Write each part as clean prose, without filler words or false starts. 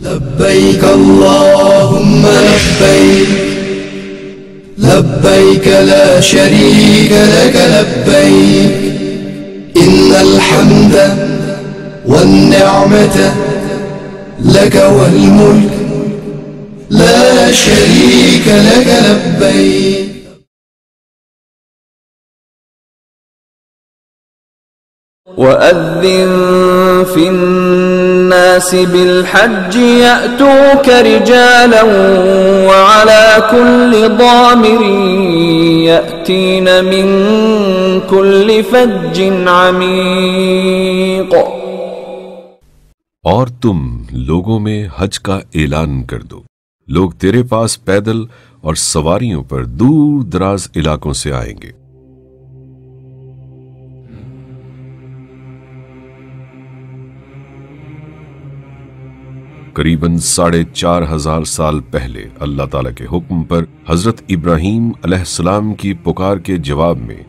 لبيك اللهم لبيك لبيك لا شريك لك لبيك إن الحمد والنعمة لك والملك لا شريك لك لبيك. وأذن في الناس بالحج يأتوك رجالا وعلى كل ضامر يأتين من كل فج عميق. اور تم لوگوں میں حج کا اعلان کر دو، لوگ تیرے پاس پیدل اور سواریوں پر دور دراز علاقوں سے آئیں گے. قریباً 4,500 سال پہلے اللہ تعالیٰ کے حکم پر حضرت ابراہیم علیہ السلام کی پکار کے جواب میں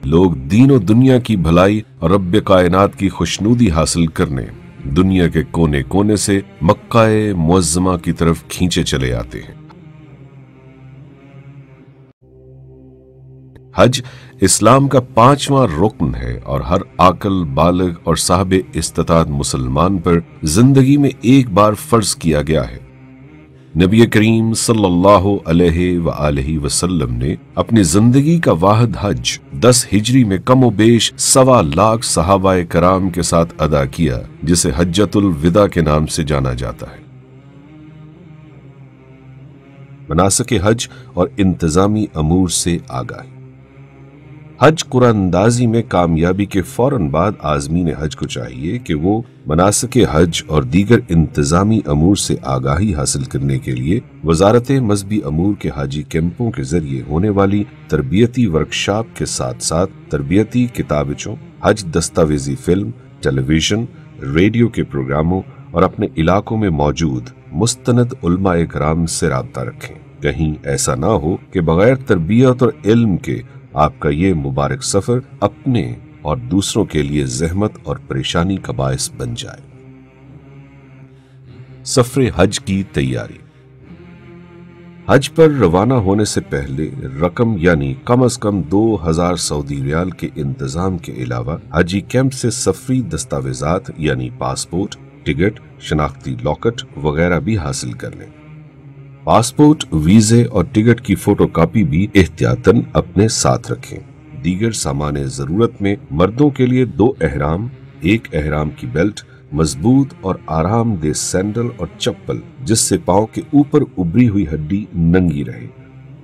لوگ دین و دنیا کی بھلائی اور رب کائنات کی خوشنودی حاصل کرنے دنیا کے کونے کونے سے مکہ معظمہ کی طرف کھینچے چلے آتے ہیں. حج اسلام کا 5واں رکن ہے اور ہر عاقل بالغ اور صاحب استطاعت مسلمان پر زندگی میں ایک بار فرض کیا گیا ہے. نبی کریم صلی اللہ علیہ وآلہ وسلم نے اپنی زندگی کا واحد حج 10 ہجری میں کم و بیش 1.25 لاکھ صحابہ کرام کے ساتھ ادا کیا، جسے حجۃ الوداع کے نام سے جانا جاتا ہے. مناسک حج اور انتظامی امور سے آگاہی. حج قرآن اندازی میں کامیابی کے فوراً بعد عازمین حج کو چاہیے کہ وہ مناسک حج اور دیگر انتظامی امور سے آگاہی حاصل کرنے کے لیے وزارت مذہبی امور کے حاجی کیمپوں کے ذریعے ہونے والی تربیتی ورکشاپ کے ساتھ ساتھ تربیتی کتابچوں، حج دستاویزی فلم، ٹیلی ویژن، ریڈیو کے پروگراموں اور اپنے علاقوں میں موجود مستند علماء کرام سے رابطہ رکھیں. کہیں ایسا نہ ہو کہ بغیر تربیت اور علم کے آپ کا یہ مبارک سفر اپنے اور دوسروں کے لیے زحمت اور پریشانی کا باعث بن جائے. سفر حج کی تیاری. حج پر روانہ ہونے سے پہلے رقم یعنی کم از کم 2,000 سعودی ریال کے انتظام کے علاوہ حجی کیمپ سے سفری دستاویزات یعنی پاسپورٹ، ٹکٹ، شناختی لاکٹ وغیرہ بھی حاصل کر لیں. پاسپورٹ، ویزے اور ٹکٹ کی فوٹو کاپی بھی احتیاطاً اپنے ساتھ رکھیں. دیگر سامان ضرورت میں مردوں کے لیے 2 احرام، 1 احرام کی بیلٹ، مضبوط اور آرام دہ سینڈل اور چپل جس سے پاؤں کے اوپر ابری ہوئی ہڈی ننگی رہے.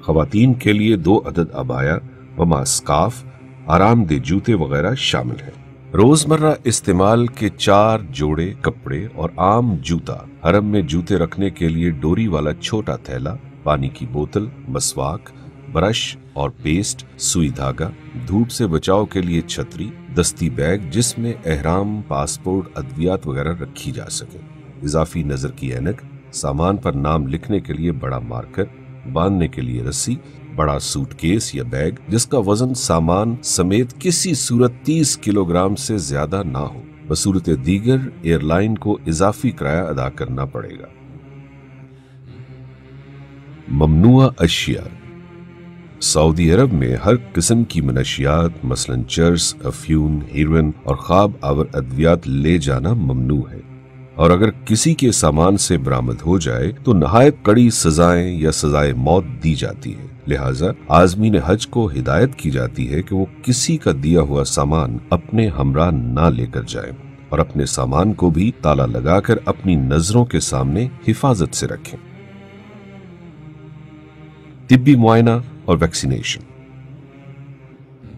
خواتین کے لیے 2 عدد عبایا، وما اسکارف، آرام دہ جوتے وغیرہ شامل ہیں. روزمرہ استعمال کے 4 جوڑے کپڑے اور عام جوتا، حرم میں جوتے رکھنے کے لیے ڈوری والا چھوٹا تھیلا، پانی کی بوتل، مسواک، برش اور پیسٹ، سوئی دھاگا، دھوپ سے بچاؤ کے لیے چھتری، دستی بیگ جس میں احرام، پاسپورٹ، ادویات وغیرہ رکھی جا سکے، اضافی نظر کی اینک، سامان پر نام لکھنے کے لیے بڑا مارکر، باندھنے کے لیے رسی، بڑا سوٹ کیس یا بیگ جس کا وزن سامان سمیت کسی صورت 30 کلو گرام سے زیادہ نہ ہو. بصورت دیگر ایئر لائن کو اضافی کرایہ ادا کرنا پڑے گا. ممنوع اشیاء. سعودی عرب میں ہر قسم کی منشیات مثلا چرس، افیون، ہیروئن اور خواب آور ادویات لے جانا ممنوع ہے، اور اگر کسی کے سامان سے برآمد ہو جائے تو نہایت کڑی سزائیں یا سزائے موت دی جاتی ہے. لہٰذا عازمین حج کو ہدایت کی جاتی ہے کہ وہ کسی کا دیا ہوا سامان اپنے ہمراہ نہ لے کر جائیں اور اپنے سامان کو بھی تالا لگا کر اپنی نظروں کے سامنے حفاظت سے رکھیں. طبی معائنہ اور ویکسینیشن.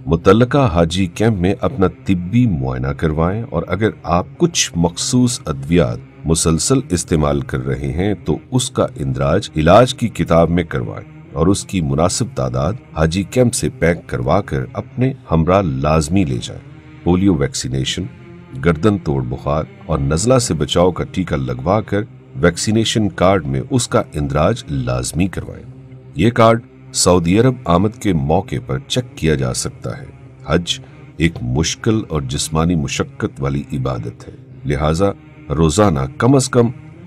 متعلقہ حاجی کیمپ میں اپنا طبی معائنہ کروائیں اور اگر آپ کچھ مخصوص ادویات مسلسل استعمال کر رہے ہیں تو اس کا اندراج علاج کی کتاب میں کروائیں اور اس کی مناسب تعداد حاجی کیمپ سے پیک کروا کر اپنے ہمراہ لازمی لے جائیں. پولیو ویکسینیشن، گردن توڑ بخار اور نزلہ سے بچاؤ کا ٹیکہ لگوا کر ویکسینیشن کارڈ میں اس کا اندراج لازمی کروائیں. یہ کارڈ سعودی عرب آمد کے موقع پر چیک کیا جا سکتا ہے. حج ایک مشکل اور جسمانی مشقت والی عبادت ہے، لہٰذا روزانہ کم از کم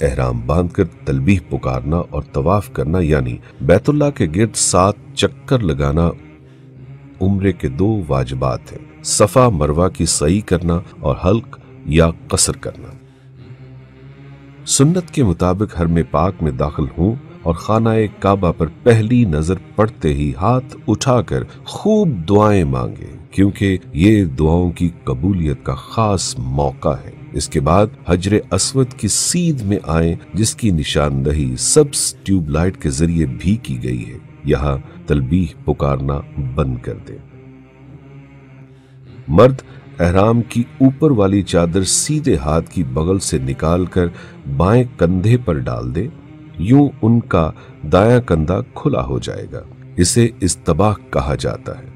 احرام باندھ کر تلبیہ پکارنا اور طواف کرنا یعنی بیت اللہ کے گرد 7 چکر لگانا عمرے کے 2 واجبات ہیں، صفا مروہ کی سعی کرنا اور حلق یا قصر کرنا۔ سنت کے مطابق حرم پاک میں داخل ہوں اور خانہ کعبہ پر پہلی نظر پڑتے ہی ہاتھ اٹھا کر خوب دعائیں مانگیں، کیونکہ یہ دعاؤں کی قبولیت کا خاص موقع ہے۔ اس کے بعد حجر اسود کی سیدھ میں آئیں، جس کی نشاندہی سبز ٹیوب لائٹ کے ذریعے بھی کی گئی ہے۔ یہاں تلبیہ پکارنا بند کر دیں۔ مرد احرام کی اوپر والی چادر سیدھے ہاتھ کی بغل سے نکال کر بائیں کندھے پر ڈال دے، یوں ان کا دایاں کندھا کھلا ہو جائے گا۔ اسے استباح کہا جاتا ہے۔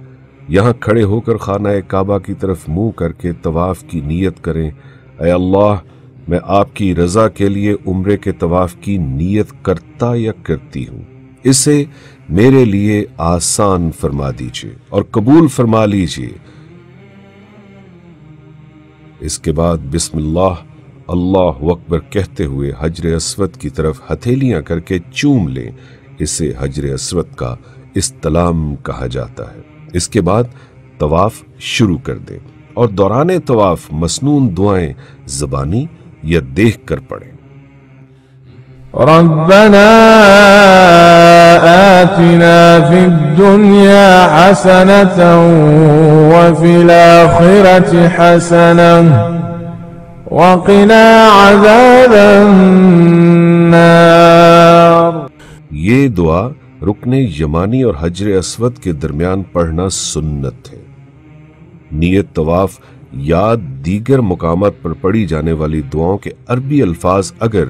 یہاں کھڑے ہو کر خانہ کعبہ کی طرف منہ کر کے طواف کی نیت کریں، اے اللہ، میں آپ کی رضا کے لیے عمرے کے طواف کی نیت کرتا یا کرتی ہوں، اسے میرے لیے آسان فرما دیجیے اور قبول فرما لیجیے۔ اس کے بعد بسم اللہ، اللہ اکبر کہتے ہوئے حجر اسود کی طرف ہتھیلیاں کر کے چوم لیں، اسے حجر اسود کا استلام کہا جاتا ہے۔ اس کے بعد طواف شروع کر دیں اور دوران طواف مسنون دعائیں زبانی یا دیکھ کر پڑھیں۔ ربنا آتنا في الدنيا حسنة وفي الآخرة حسنة وقنا عذاب النار۔ یہ دعا رکن یمانی اور حجر اسود کے درمیان پڑھنا سنت ہے۔ نیت، طواف یا دیگر مقامات پر پڑھی جانے والی دعاؤں کے عربی الفاظ اگر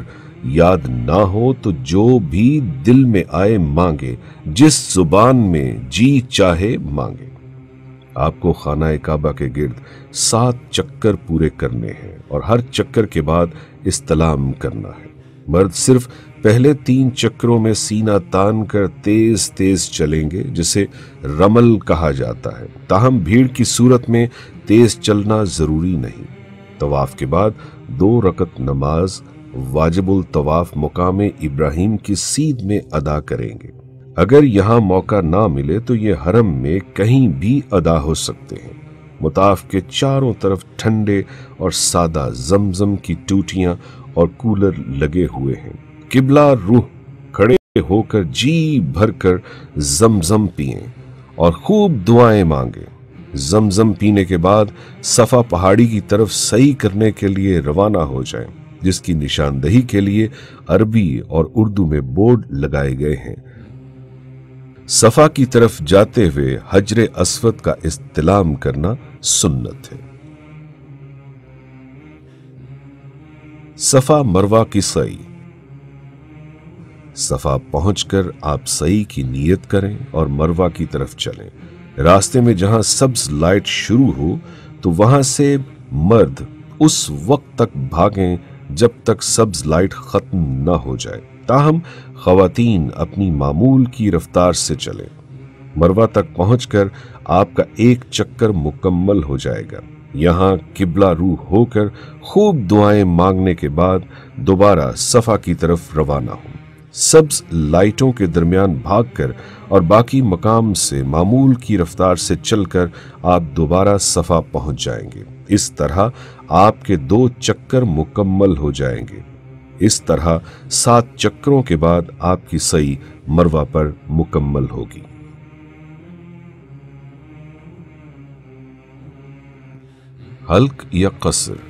یاد نہ ہو تو جو بھی دل میں آئے مانگے، جس زبان میں جی چاہے مانگے۔ آپ کو خانہ کعبہ کے گرد 7 چکر پورے کرنے ہیں اور ہر چکر کے بعد استلام کرنا ہے۔ مرد صرف پہلے 3 چکروں میں سینہ تان کر تیز تیز چلیں گے، جسے رمل کہا جاتا ہے، تاہم بھیڑ کی صورت میں تیز چلنا ضروری نہیں۔ طواف کے بعد 2 رکعت نماز واجب الطواف مقام ابراہیم کی سیدھ میں ادا کریں گے۔ اگر یہاں موقع نہ ملے تو یہ حرم میں کہیں بھی ادا ہو سکتے ہیں۔ مطاف کے چاروں طرف ٹھنڈے اور سادہ زمزم کی ٹوٹیاں اور کولر لگے ہوئے ہیں۔ قبلہ روح کھڑے ہو کر جی بھر کر زمزم پئیں اور خوب دعائیں مانگیں۔ زمزم پینے کے بعد صفا پہاڑی کی طرف سعی کرنے کے لیے روانہ ہو جائیں، جس کی نشاندہی کے لیے عربی اور اردو میں بورڈ لگائے گئے ہیں۔ صفا کی طرف جاتے ہوئے حجر اسود کا استلام کرنا سنت ہے۔ صفا مروہ کی سعی۔ صفا پہنچ کر آپ سعی کی نیت کریں اور مروہ کی طرف چلیں۔ راستے میں جہاں سبز لائٹ شروع ہو تو وہاں سے مرد اس وقت تک بھاگیں جب تک سبز لائٹ ختم نہ ہو جائے، تاہم خواتین اپنی معمول کی رفتار سے چلیں۔ مروہ تک پہنچ کر آپ کا 1 چکر مکمل ہو جائے گا۔ یہاں قبلہ روح ہو کر خوب دعائیں مانگنے کے بعد دوبارہ صفا کی طرف روانہ ہوں۔ سبز لائٹوں کے درمیان بھاگ کر اور باقی مقام سے معمول کی رفتار سے چل کر آپ دوبارہ صفا پہنچ جائیں گے۔ اس طرح آپ کے 2 چکر مکمل ہو جائیں گے۔ اس طرح 7 چکروں کے بعد آپ کی سعی مروہ پر مکمل ہوگی۔ حلق یا قصر۔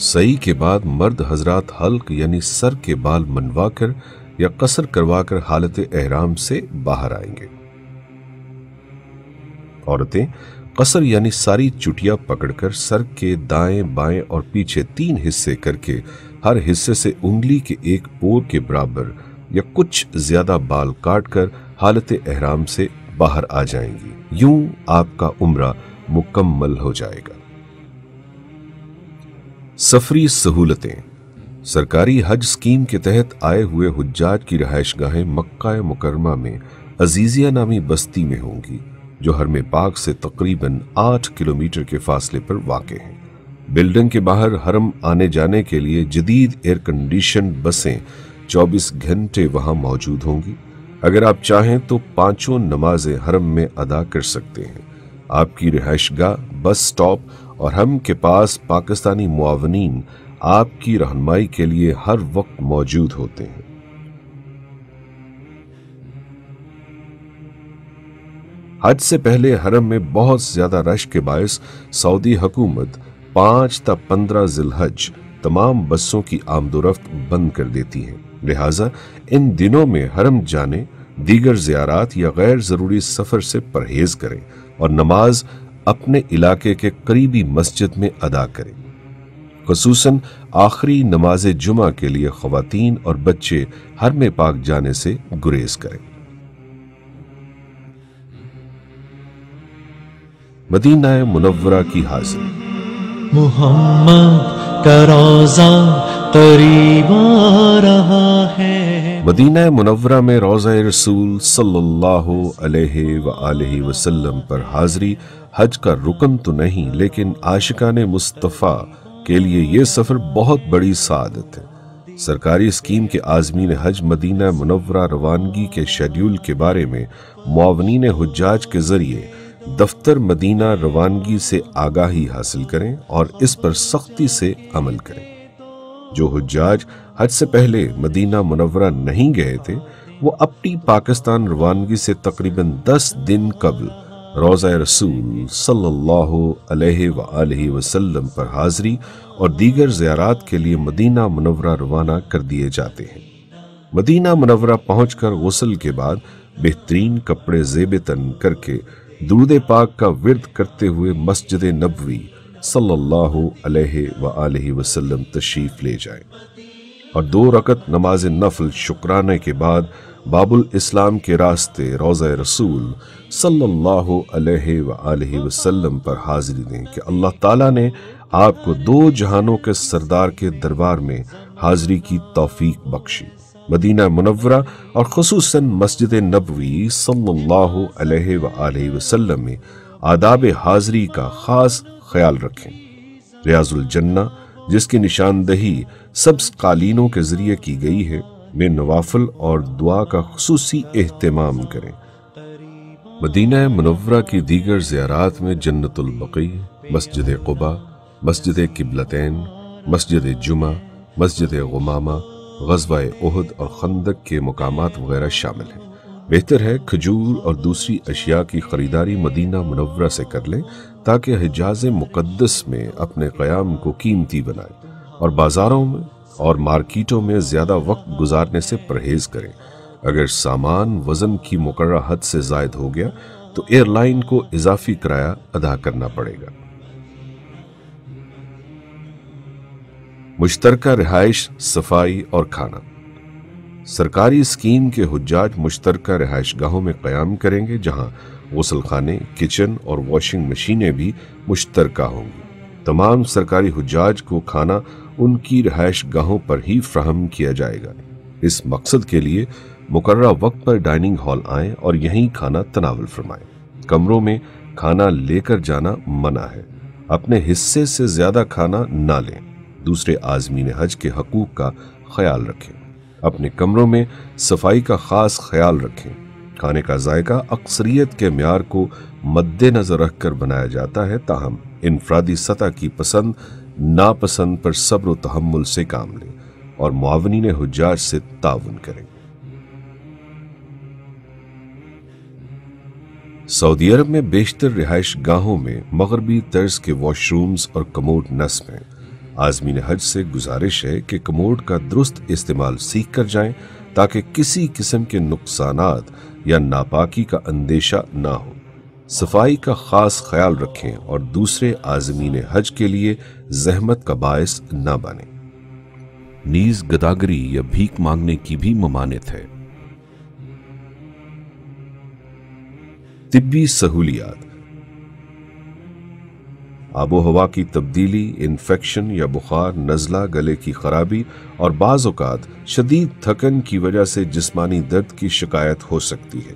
سعی کے بعد مرد حضرات حلق یعنی سر کے بال منوا کر یا قصر کروا کر حالت احرام سے باہر آئیں گے۔ عورتیں قصر یعنی ساری چٹیاں پکڑ کر سر کے دائیں بائیں اور پیچھے 3 حصے کر کے ہر حصے سے انگلی کے 1 پور کے برابر یا کچھ زیادہ بال کاٹ کر حالت احرام سے باہر آ جائیں گی۔ یوں آپ کا عمرہ مکمل ہو جائے گا۔ سفری سہولتیں۔ سرکاری حج اسکیم کے تحت آئے ہوئے حجاج کی رہائش گاہیں مکہ مکرمہ میں عزیزیہ نامی بستی میں ہوں گی، جو حرم پاک سے تقریباً 8 کلومیٹر کے فاصلے پر واقع ہیں۔ بلڈنگ کے باہر حرم آنے جانے کے لیے جدید ایئر کنڈیشن بسیں 24 گھنٹے وہاں موجود ہوں گی۔ اگر آپ چاہیں تو 5 نمازیں حرم میں ادا کر سکتے ہیں۔ آپ کی رہائش گاہ، بس سٹاپ اور حرم کے پاس پاکستانی معاونین آپ کی رہنمائی کے لیے ہر وقت موجود ہوتے ہیں۔ حج سے پہلے حرم میں بہت زیادہ رش کے باعث سعودی حکومت 5 تا 15 ذی الحج تمام بسوں کی آمد و رفت بند کر دیتی ہے، لہٰذا ان دنوں میں حرم جانے، دیگر زیارات یا غیر ضروری سفر سے پرہیز کریں اور نماز اپنے علاقے کے قریبی مسجد میں ادا کریں۔ خصوصاً آخری نماز جمعہ کے لیے خواتین اور بچے حرم پاک جانے سے گریز کریں۔ مدینہ منورہ کی حاضری۔ محمد کا روضہ قریب آ رہا ہے۔ مدینہ منورہ میں روضہ رسول صلی اللہ علیہ وآلہ وسلم پر حاضری حج کا رکن تو نہیں، لیکن عاشقان مصطفیٰ کے لیے یہ سفر بہت بڑی سعادت ہے۔ سرکاری اسکیم کے عازمین حج مدینہ منورہ روانگی کے شیڈیول کے بارے میں معاونین حجاج کے ذریعے دفتر مدینہ روانگی سے آگاہی حاصل کریں اور اس پر سختی سے عمل کریں۔ جو حجاج حج سے پہلے مدینہ منورہ نہیں گئے تھے وہ اپنی پاکستان روانگی سے تقریباً 10 دن قبل روضہ رسول صلی اللہ علیہ وآلہ وسلم پر حاضری اور دیگر زیارات کے لیے مدینہ منورہ روانہ کر دیے جاتے ہیں۔ مدینہ منورہ پہنچ کر غسل کے بعد بہترین کپڑے زیب تن کر کے درود پاک کا ورد کرتے ہوئے مسجد نبوی صلی اللہ علیہ وآلہ وسلم تشریف لے جائیں اور 2 رکعت نماز نفل شکرانے کے بعد باب الاسلام کے راستے روضہ رسول صلی اللہ علیہ وآلہ وسلم پر حاضری دیں کہ اللہ تعالیٰ نے آپ کو 2 جہانوں کے سردار کے دربار میں حاضری کی توفیق بخشی۔ مدینہ منورہ اور خصوصاً مسجد نبوی صلی اللہ علیہ وآلہ وسلم میں آداب حاضری کا خاص خیال رکھیں۔ ریاض الجنہ جس کی نشاندہی سبز قالینوں کے ذریعے کی گئی ہے میں نوافل اور دعا کا خصوصی اہتمام کریں۔ مدینہ منورہ کی دیگر زیارات میں جنت البقیع، مسجد قباء، مسجد قبلتین، مسجد جمعہ، مسجد غمامہ، غزوہ احد اور خندق کے مقامات وغیرہ شامل ہیں۔ بہتر ہے کھجور اور دوسری اشیاء کی خریداری مدینہ منورہ سے کر لیں تاکہ حجاز مقدس میں اپنے قیام کو قیمتی بنائیں اور بازاروں میں اور مارکیٹوں میں زیادہ وقت گزارنے سے پرہیز کریں۔ اگر سامان وزن کی مقررہ حد سے زائد ہو گیا تو ایئر لائن کو اضافی کرایہ ادا کرنا پڑے گا۔ مشترکہ رہائش، صفائی اور کھانا۔ سرکاری اسکیم کے حجاج مشترکہ رہائش گاہوں میں قیام کریں گے جہاں غسل خانے، کچن اور واشنگ مشینیں بھی مشترکہ ہوں گی۔ تمام سرکاری حجاج کو کھانا ان کی رہائش گاہوں پر ہی فراہم کیا جائے گا۔ اس مقصد کے لیے مقررہ وقت پر ڈائننگ ہال آئیں اور یہیں کھانا تناول فرمائیں۔ کمروں میں کھانا لے کر جانا منع ہے۔ اپنے حصے سے زیادہ کھانا نہ لیں۔ دوسرے عازمین حج کے حقوق کا خیال رکھیں۔ اپنے کمروں میں صفائی کا خاص خیال رکھیں۔ کھانے کا ذائقہ اکثریت کے معیار کو مد نظر رکھ کر بنایا جاتا ہے، تاہم انفرادی سطح کی پسند ناپسند پر صبر و تحمل سے کام لیں اور معاونین حجاج سے تعاون کریں۔ سعودی عرب میں بیشتر رہائش گاہوں میں مغربی طرز کے واش رومز اور کموڈ نصب ہیں۔ عازمین حج سے گزارش ہے کہ کموڈ کا درست استعمال سیکھ کر جائیں تاکہ کسی قسم کے نقصانات یا ناپاکی کا اندیشہ نہ ہو۔ صفائی کا خاص خیال رکھیں اور دوسرے عازمین حج کے لیے زحمت کا باعث نہ بنیں۔ نیز گداگری یا بھیک مانگنے کی بھی ممانعت ہے۔ طبی سہولیات۔ آب و ہوا کی تبدیلی، انفیکشن یا بخار، نزلہ، گلے کی خرابی اور بعض اوقات شدید تھکن کی وجہ سے جسمانی درد کی شکایت ہو سکتی ہے۔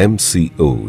MCO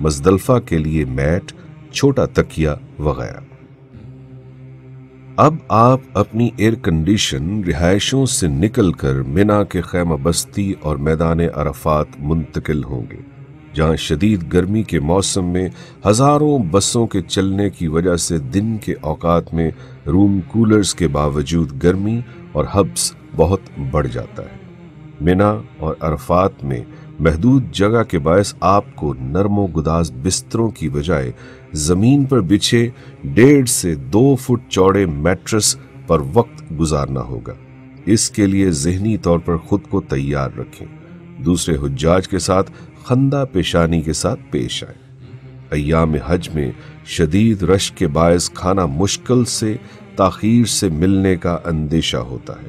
مزدلفہ کے لیے میٹ، چھوٹا تکیا وغیرہ۔ اب آپ اپنی ایئر کنڈیشن رہائشوں سے نکل کر منا کے خیمہ بستی اور میدان عرفات منتقل ہوں گے، جہاں شدید گرمی کے موسم میں ہزاروں بسوں کے چلنے کی وجہ سے دن کے اوقات میں روم کولرز کے باوجود گرمی اور حبس بہت بڑھ جاتا ہے۔ منا اور عرفات میں محدود جگہ کے باعث آپ کو نرم و گداز بستروں کی بجائے زمین پر بچھے 1.5 سے 2 فٹ چوڑے میٹرس پر وقت گزارنا ہوگا۔ اس کے لیے ذہنی طور پر خود کو تیار رکھیں، دوسرے حجاج کے ساتھ خندہ پیشانی کے ساتھ پیش آئیں۔ ایام حج میں شدید رش کے باعث کھانا مشکل سے تاخیر سے ملنے کا اندیشہ ہوتا ہے،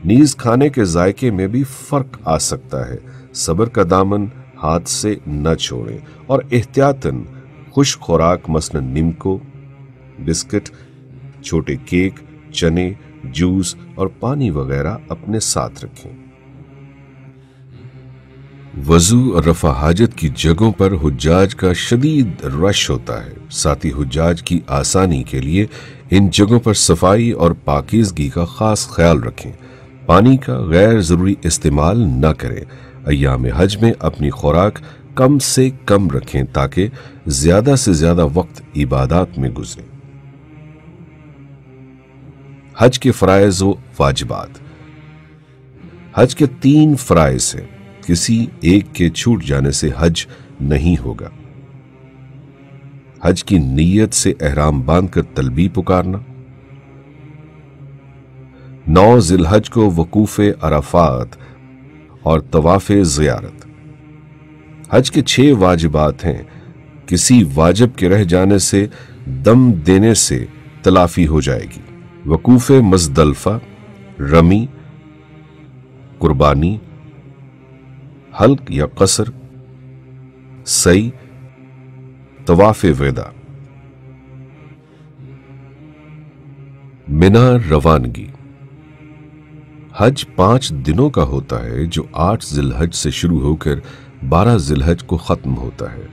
نیز کھانے کے ذائقے میں بھی فرق آ سکتا ہے۔ صبر کا دامن ہاتھ سے نہ چھوڑیں اور احتیاطاً خشک خوراک مثلا نمکو، بسکٹ، چھوٹے کیک، چنے، جوس اور پانی وغیرہ اپنے ساتھ رکھیں۔ وضو اور رفع حاجت کی جگہوں پر حجاج کا شدید رش ہوتا ہے، ساتھ ہی حجاج کی آسانی کے لیے ان جگہوں پر صفائی اور پاکیزگی کا خاص خیال رکھیں۔ پانی کا غیر ضروری استعمال نہ کریں۔ ایام حج میں اپنی خوراک کم سے کم رکھیں تاکہ زیادہ سے زیادہ وقت عبادات میں گزرے۔ حج کے فرائض و واجبات۔ حج کے 3 فرائض ہیں، کسی ایک کے چھوٹ جانے سے حج نہیں ہوگا۔ حج کی نیت سے احرام باندھ کر تلبیہ پکارنا، 9 ذی الحج کو وقوف عرفات اور طواف زیارت۔ حج کے 6 واجبات ہیں، کسی واجب کے رہ جانے سے دم دینے سے تلافی ہو جائے گی۔ وقوف مزدلفہ، رمی، قربانی، حلق یا قصر، سعی، طواف وداع۔ منا روانگی۔ حج 5 دنوں کا ہوتا ہے جو 8 ذی الحج سے شروع ہو کر 12 ذی الحج کو ختم ہوتا ہے۔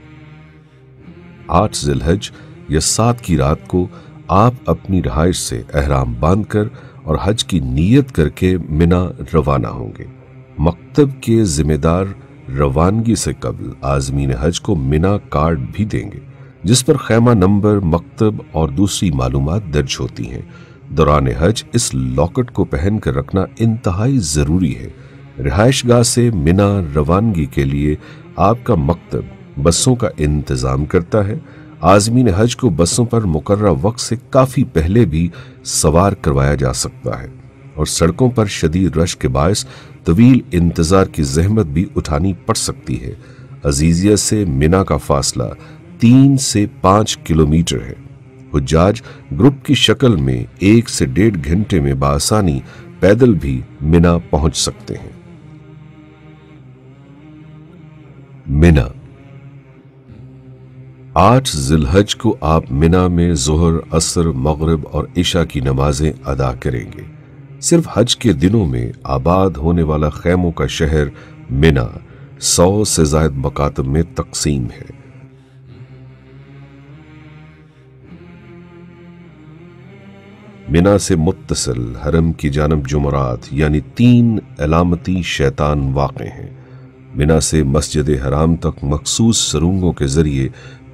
8 ذی الحج یا 7 کی رات کو آپ اپنی رہائش سے احرام باندھ کر اور حج کی نیت کر کے منا روانہ ہوں گے۔ مکتب کے ذمہ دار روانگی سے قبل عازمین حج کو منا کارڈ بھی دیں گے، جس پر خیمہ نمبر، مکتب اور دوسری معلومات درج ہوتی ہیں۔ دوران حج اس لاکٹ کو پہن کر رکھنا انتہائی ضروری ہے۔ رہائش گاہ سے منا روانگی کے لیے آپ کا مکتب بسوں کا انتظام کرتا ہے۔ عازمین حج کو بسوں پر مقررہ وقت سے کافی پہلے بھی سوار کروایا جا سکتا ہے، اور سڑکوں پر شدید رش کے باعث طویل انتظار کی زحمت بھی اٹھانی پڑ سکتی ہے۔ عزیزیہ سے منا کا فاصلہ 3 سے 5 کلومیٹر ہے۔ حجاج گروپ کی شکل میں 1 سے 1.5 گھنٹے میں بآسانی پیدل بھی منا پہنچ سکتے ہیں۔ منا۔ 8 ذی الحج کو آپ منا میں ظہر، عصر، مغرب اور عشاء کی نمازیں ادا کریں گے۔ صرف حج کے دنوں میں آباد ہونے والا خیموں کا شہر منا 100 سے زائد مکاتب میں تقسیم ہے۔ منا سے متصل حرم کی جانب جمرات یعنی 3 علامتی شیطان واقع ہیں۔ منا سے مسجد حرام تک مخصوص سرنگوں کے ذریعے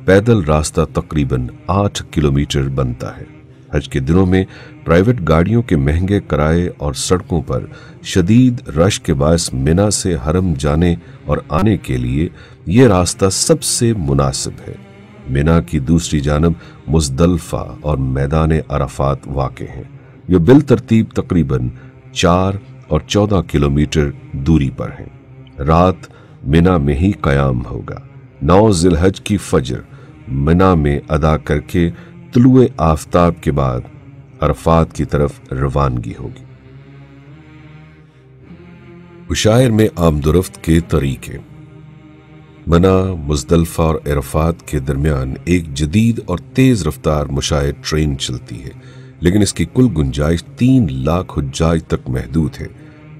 پیدل راستہ تقریباً 8 کلومیٹر بنتا ہے۔ حج کے دنوں میں پرائیویٹ گاڑیوں کے مہنگے کرائے اور سڑکوں پر شدید رش کے باعث منا سے حرم جانے اور آنے کے لیے یہ راستہ سب سے مناسب ہے۔ منا کی دوسری جانب مزدلفہ اور میدان عرفات واقع ہیں، جو بالترتیب تقریباً 4 اور 14 کلومیٹر دوری پر ہیں۔ رات منا میں ہی قیام ہوگا۔ 9 ذی الحج کی فجر منا میں ادا کر کے طلوع آفتاب کے بعد عرفات کی طرف روانگی ہوگی۔ عشائر میں آمد و رفت کے طریقے۔ منا، مزدلفہ اور عرفات کے درمیان ایک جدید اور تیز رفتار مشاہد ٹرین چلتی ہے، لیکن اس کی کل گنجائش 3 لاکھ حجاج تک محدود ہے۔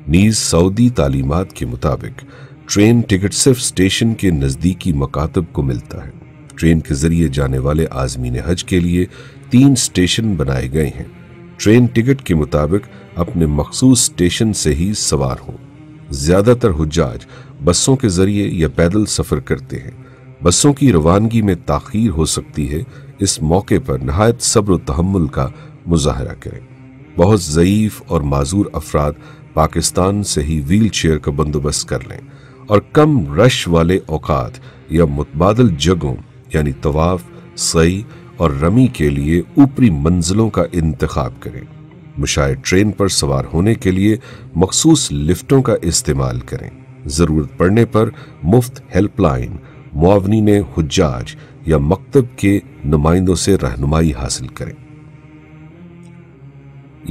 نیز سعودی تعلیمات کے مطابق ٹرین ٹکٹ صرف اسٹیشن کے نزدیکی مکاتب کو ملتا ہے۔ ٹرین کے ذریعے جانے والے عازمین حج کے لیے 3 اسٹیشن بنائے گئے ہیں۔ ٹرین ٹکٹ کے مطابق اپنے مخصوص اسٹیشن سے ہی سوار ہوں۔ زیادہ تر حجاج بسوں کے ذریعے یا پیدل سفر کرتے ہیں۔ بسوں کی روانگی میں تاخیر ہو سکتی ہے، اس موقع پر نہایت صبر و تحمل کا مظاہرہ کریں۔ بہت ضعیف اور معذور افراد پاکستان سے ہی ویل چیئر کا بندوبست کر لیں اور کم رش والے اوقات یا متبادل جگہوں یعنی طواف، سعی اور رمی کے لیے اوپری منزلوں کا انتخاب کریں۔ مشاہ ٹرین پر سوار ہونے کے لیے مخصوص لفٹوں کا استعمال کریں۔ ضرورت پڑنے پر مفت ہیلپ لائن، معاونین حجاج یا مکتب کے نمائندوں سے رہنمائی حاصل کریں۔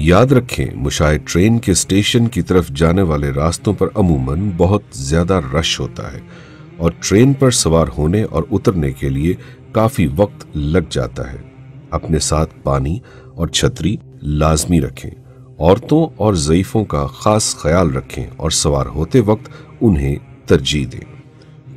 یاد رکھیں، مشاہ ٹرین کے اسٹیشن کی طرف جانے والے راستوں پر عموماً بہت زیادہ رش ہوتا ہے اور ٹرین پر سوار ہونے اور اترنے کے لیے کافی وقت لگ جاتا ہے۔ اپنے ساتھ پانی اور چھتری لازمی رکھیں۔ عورتوں اور ضعیفوں کا خاص خیال رکھیں اور سوار ہوتے وقت انہیں ترجیح دیں۔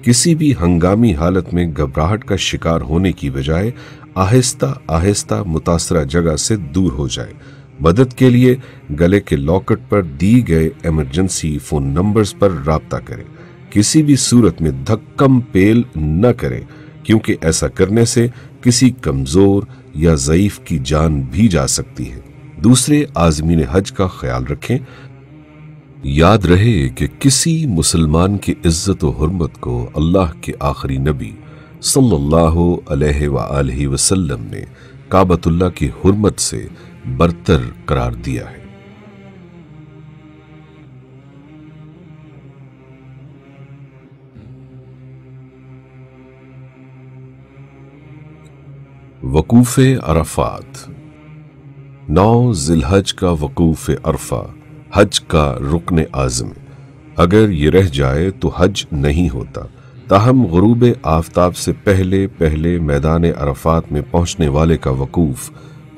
کسی بھی ہنگامی حالت میں گھبراہٹ کا شکار ہونے کی بجائے آہستہ آہستہ متاثرہ جگہ سے دور ہو جائے۔ مدد کے لیے گلے کے لاکٹ پر دی گئے ایمرجنسی فون نمبرز پر رابطہ کریں۔ کسی بھی صورت میں دھکم پیل نہ کریں، کیونکہ ایسا کرنے سے کسی کمزور یا ضعیف کی جان بھی جا سکتی ہے۔ دوسرے عازمین حج کا خیال رکھیں۔ یاد رہے کہ کسی مسلمان کی عزت و حرمت کو اللہ کے آخری نبی صلی اللہ علیہ وآلہ وسلم نے کعبۃ اللہ کی حرمت سے برتر قرار دیا ہے۔ وقوف عرفات۔ 9 ذی الحج کا وقوف عرفہ حج کا رکن اعظم ہے۔ اگر یہ رہ جائے تو حج نہیں ہوتا۔ تاہم غروب آفتاب سے پہلے میدان عرفات میں پہنچنے والے کا وقوف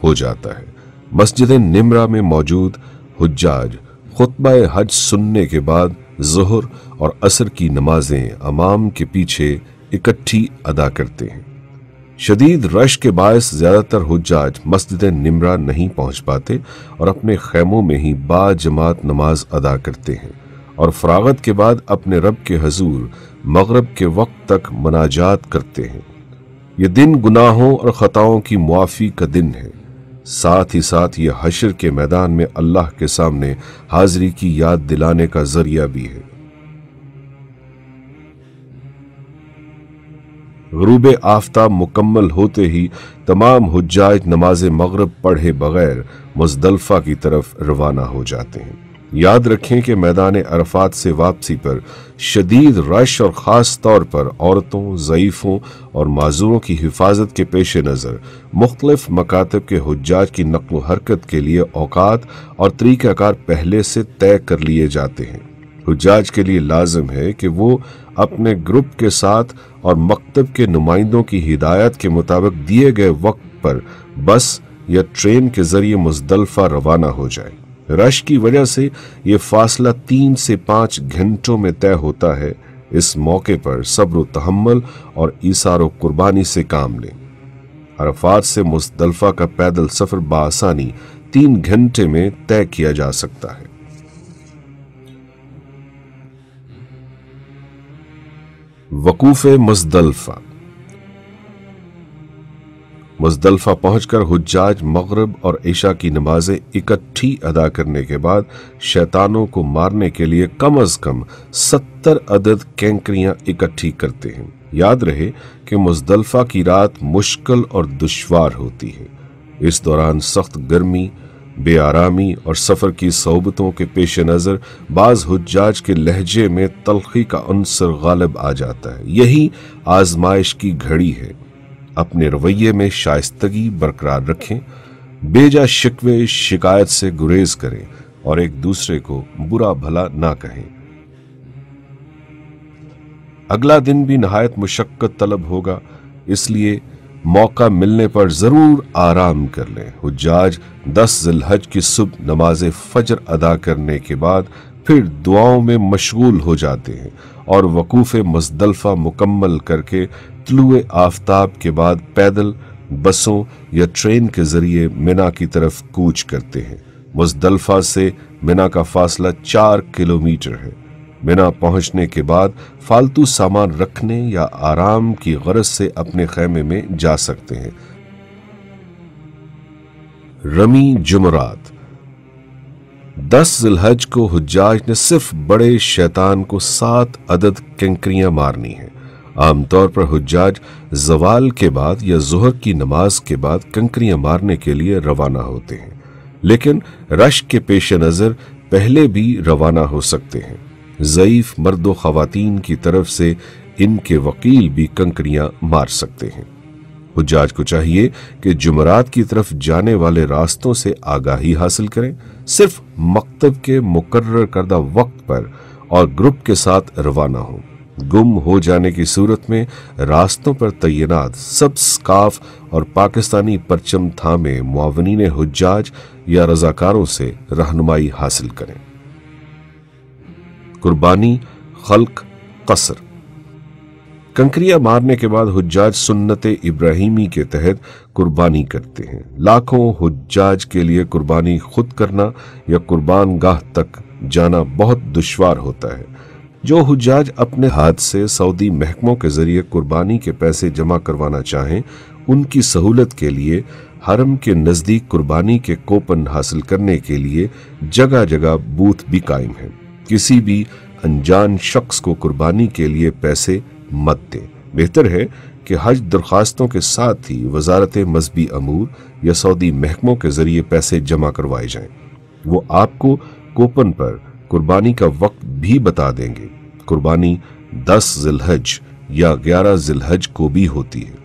ہو جاتا ہے۔ مسجد نمرہ میں موجود حجاج خطبہ حج سننے کے بعد ظہر اور عصر کی نمازیں امام کے پیچھے اکٹھی ادا کرتے ہیں۔ شدید رش کے باعث زیادہ تر حجاج مسجد نمرہ نہیں پہنچ پاتے اور اپنے خیموں میں ہی با جماعت نماز ادا کرتے ہیں اور فراغت کے بعد اپنے رب کے حضور مغرب کے وقت تک مناجات کرتے ہیں۔ یہ دن گناہوں اور خطاؤں کی معافی کا دن ہے، ساتھ ہی ساتھ یہ حشر کے میدان میں اللہ کے سامنے حاضری کی یاد دلانے کا ذریعہ بھی ہے۔ غروب آفتاب مکمل ہوتے ہی تمام حجاج نماز مغرب پڑھے بغیر مزدلفہ کی طرف روانہ ہو جاتے ہیں۔ یاد رکھیں کہ میدان عرفات سے واپسی پر شدید رش اور خاص طور پر عورتوں، ضعیفوں اور معذوروں کی حفاظت کے پیش نظر مختلف مکاتب کے حجاج کی نقل و حرکت کے لیے اوقات اور طریقہ کار پہلے سے طے کر لیے جاتے ہیں۔ حجاج کے لیے لازم ہے کہ وہ اپنے گروپ کے ساتھ اور مکتب کے نمائندوں کی ہدایت کے مطابق دیے گئے وقت پر بس یا ٹرین کے ذریعے مزدلفہ روانہ ہو جائے۔ رش کی وجہ سے یہ فاصلہ 3 سے 5 گھنٹوں میں طے ہوتا ہے۔ اس موقع پر صبر و تحمل اور ایثار و قربانی سے کام لیں۔ عرفات سے مزدلفہ کا پیدل سفر بآسانی 3 گھنٹے میں طے کیا جا سکتا ہے۔ وقوف مزدلفہ۔ مزدلفہ پہنچ کر حجاج مغرب اور عشاء کی نمازیں اکٹھی ادا کرنے کے بعد شیطانوں کو مارنے کے لیے کم از کم 70 عدد کینکریاں اکٹھی کرتے ہیں۔ یاد رہے کہ مزدلفہ کی رات مشکل اور دشوار ہوتی ہے۔ اس دوران سخت گرمی، بے آرامی اور سفر کی صعوبتوں کے پیش نظر بعض حجاج کے لہجے میں تلخی کا عنصر غالب آ جاتا ہے۔ یہی آزمائش کی گھڑی ہے۔ اپنے رویے میں شائستگی برقرار رکھیں، بیجا شکوے شکایت سے گریز کریں اور ایک دوسرے کو برا بھلا نہ کہیں۔ اگلا دن بھی نہایت مشقت طلب ہوگا، اس لیے موقع ملنے پر ضرور آرام کر لیں۔ حجاج 10 ذی الحج کی صبح نماز فجر ادا کرنے کے بعد پھر دعاؤں میں مشغول ہو جاتے ہیں اور وقوف مزدلفہ مکمل کر کے طلوع آفتاب کے بعد پیدل، بسوں یا ٹرین کے ذریعے منا کی طرف کوچ کرتے ہیں۔ مزدلفہ سے منا کا فاصلہ 4 کلومیٹر ہے۔ منا پہنچنے کے بعد فالتو سامان رکھنے یا آرام کی غرض سے اپنے خیمے میں جا سکتے ہیں۔ رمی جمعرات 10 ذی الحج کو حجاج نے صرف بڑے شیطان کو 7 عدد کنکریاں مارنی ہیں۔ عام طور پر حجاج زوال کے بعد یا ظہر کی نماز کے بعد کنکریاں مارنے کے لیے روانہ ہوتے ہیں، لیکن رش کے پیش نظر پہلے بھی روانہ ہو سکتے ہیں۔ ضعیف مرد و خواتین کی طرف سے ان کے وکیل بھی کنکریاں مار سکتے ہیں۔ حجاج کو چاہیے کہ جمعرات کی طرف جانے والے راستوں سے آگاہی حاصل کریں، صرف مکتب کے مقرر کردہ وقت پر اور گروپ کے ساتھ روانہ ہوں۔ گم ہو جانے کی صورت میں راستوں پر تعینات سبز سکارف اور پاکستانی پرچم تھامے معاونین حجاج یا رضاکاروں سے رہنمائی حاصل کریں۔ قربانی، خلق، قصر۔ کنکریاں مارنے کے بعد حجاج سنت ابراہیمی کے تحت قربانی کرتے ہیں۔ لاکھوں حجاج کے لیے قربانی خود کرنا یا قربان گاہ تک جانا بہت دشوار ہوتا ہے۔ جو حجاج اپنے ہاتھ سے سعودی محکموں کے ذریعے قربانی کے پیسے جمع کروانا چاہیں، ان کی سہولت کے لیے حرم کے نزدیک قربانی کے کوپن حاصل کرنے کے لیے جگہ جگہ بوتھ بھی قائم ہیں۔ کسی بھی انجان شخص کو قربانی کے لیے پیسے مت دیں۔ بہتر ہے کہ حج درخواستوں کے ساتھ ہی وزارت مذہبی امور یا سعودی محکموں کے ذریعے پیسے جمع کروائے جائیں۔ وہ آپ کو کوپن پر قربانی کا وقت بھی بتا دیں گے۔ قربانی 10 ذی الحج یا 11 ذی الحج کو بھی ہوتی ہے۔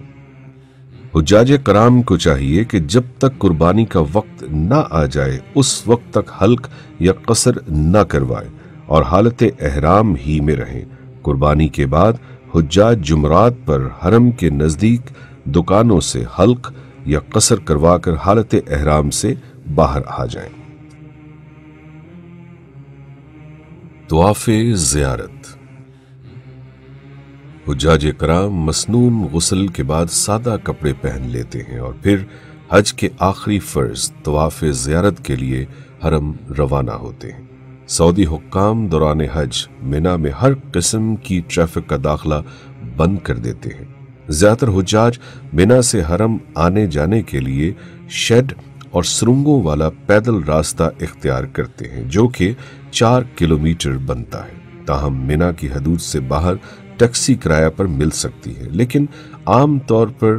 حجاج کرام کو چاہیے کہ جب تک قربانی کا وقت نہ آ جائے اس وقت تک حلق یا قصر نہ کروائے اور حالت احرام ہی میں رہیں۔ قربانی کے بعد حجاج جمعرات پر حرم کے نزدیک دکانوں سے حلق یا قصر کروا کر حالت احرام سے باہر آ جائیں۔ طواف زیارت۔ حجاج کرام مسنون غسل کے بعد سادہ کپڑے پہن لیتے ہیں اور پھر حج کے آخری فرض طواف زیارت کے لیے حرم روانہ ہوتے ہیں۔ سعودی حکام دوران حج منا میں ہر قسم کی ٹریفک کا داخلہ بند کر دیتے ہیں۔ زیادہ تر حجاج منا سے حرم آنے جانے کے لیے شیڈ اور سرنگوں والا پیدل راستہ اختیار کرتے ہیں جو کہ 4 کلومیٹر بنتا ہے۔ تاہم منا کی حدود سے باہر ٹیکسی کرایہ پر مل سکتی ہے، لیکن عام طور پر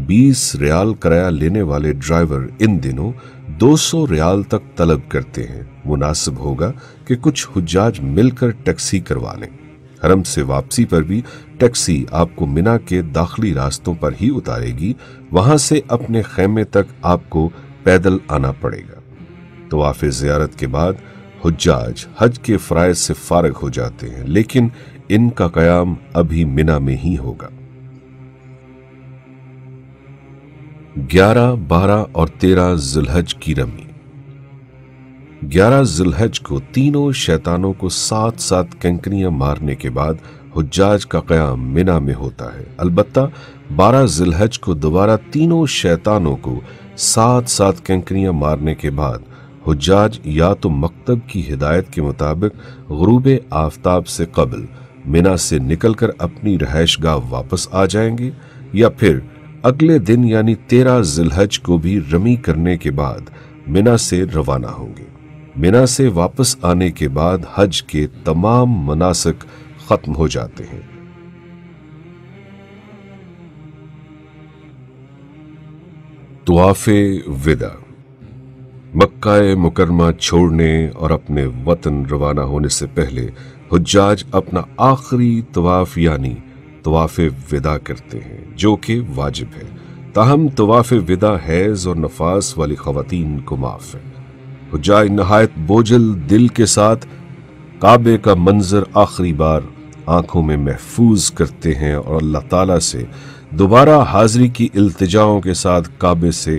20 ریال کرایہ لینے والے ڈرائیور ان دنوں 200 ریال تک طلب کرتے ہیں۔ مناسب ہوگا کہ کچھ حجاج مل کر ٹیکسی کروا لیں۔ حرم سے واپسی پر بھی ٹیکسی آپ کو منا کے داخلی راستوں پر ہی اتارے گی، وہاں سے اپنے خیمے تک آپ کو پیدل آنا پڑے گا۔ طواف زیارت کے بعد حجاج حج کے فرائض سے فارغ ہو جاتے ہیں، لیکن ان کا قیام ابھی منا میں ہی ہوگا۔ 11، 12 اور 13 ذی الحج کی رمی۔ 11 ذی الحج کو تینوں شیطانوں کو 7 کنکریاں مارنے کے بعد حجاج کا قیام منا میں ہوتا ہے۔ البتہ 12 ذی الحج کو دوبارہ تینوں شیطانوں کو 7 کنکریاں مارنے کے بعد حجاج یا تو مکتب کی ہدایت کے مطابق غروب آفتاب سے قبل منا سے نکل کر اپنی رہائش گاہ واپس آ جائیں گے، یا پھر اگلے دن یعنی 13 ذی الحج کو بھی رمی کرنے کے بعد منا سے روانہ ہوں گے۔ منا سے واپس آنے کے بعد حج کے تمام مناسک ختم ہو جاتے ہیں۔ طواف وداع۔ مکہ مکرمہ چھوڑنے اور اپنے وطن روانہ ہونے سے پہلے حجاج اپنا آخری طواف یعنی طواف وداع کرتے ہیں، جو کہ واجب ہے۔ تاہم طواف وداع حیض اور نفاس والی خواتین کو معاف ہے۔ حجاج نہایت بوجھل دل کے ساتھ کعبے کا منظر آخری بار آنکھوں میں محفوظ کرتے ہیں اور اللہ تعالیٰ سے دوبارہ حاضری کی التجاؤں کے ساتھ کعبے سے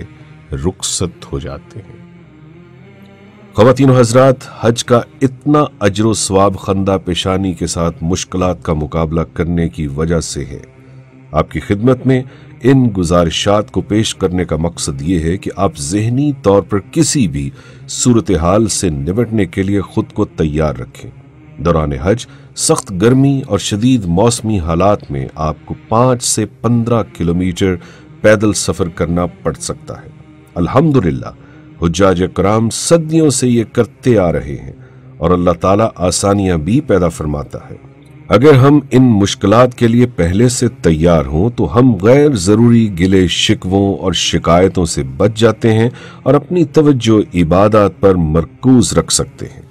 رخصت ہو جاتے ہیں۔ خواتین و حضرات، حج کا اتنا اجر و ثواب خندہ پیشانی کے ساتھ مشکلات کا مقابلہ کرنے کی وجہ سے ہے۔ آپ کی خدمت میں ان گزارشات کو پیش کرنے کا مقصد یہ ہے کہ آپ ذہنی طور پر کسی بھی صورتحال سے نمٹنے کے لیے خود کو تیار رکھیں۔ دوران حج سخت گرمی اور شدید موسمی حالات میں آپ کو 5 سے 15 کلومیٹر پیدل سفر کرنا پڑ سکتا ہے۔ الحمدللہ حجاج کرام صدیوں سے یہ کرتے آ رہے ہیں اور اللہ تعالیٰ آسانیاں بھی پیدا فرماتا ہے۔ اگر ہم ان مشکلات کے لیے پہلے سے تیار ہوں تو ہم غیر ضروری گلے شکووں اور شکایتوں سے بچ جاتے ہیں اور اپنی توجہ عبادات پر مرکوز رکھ سکتے ہیں۔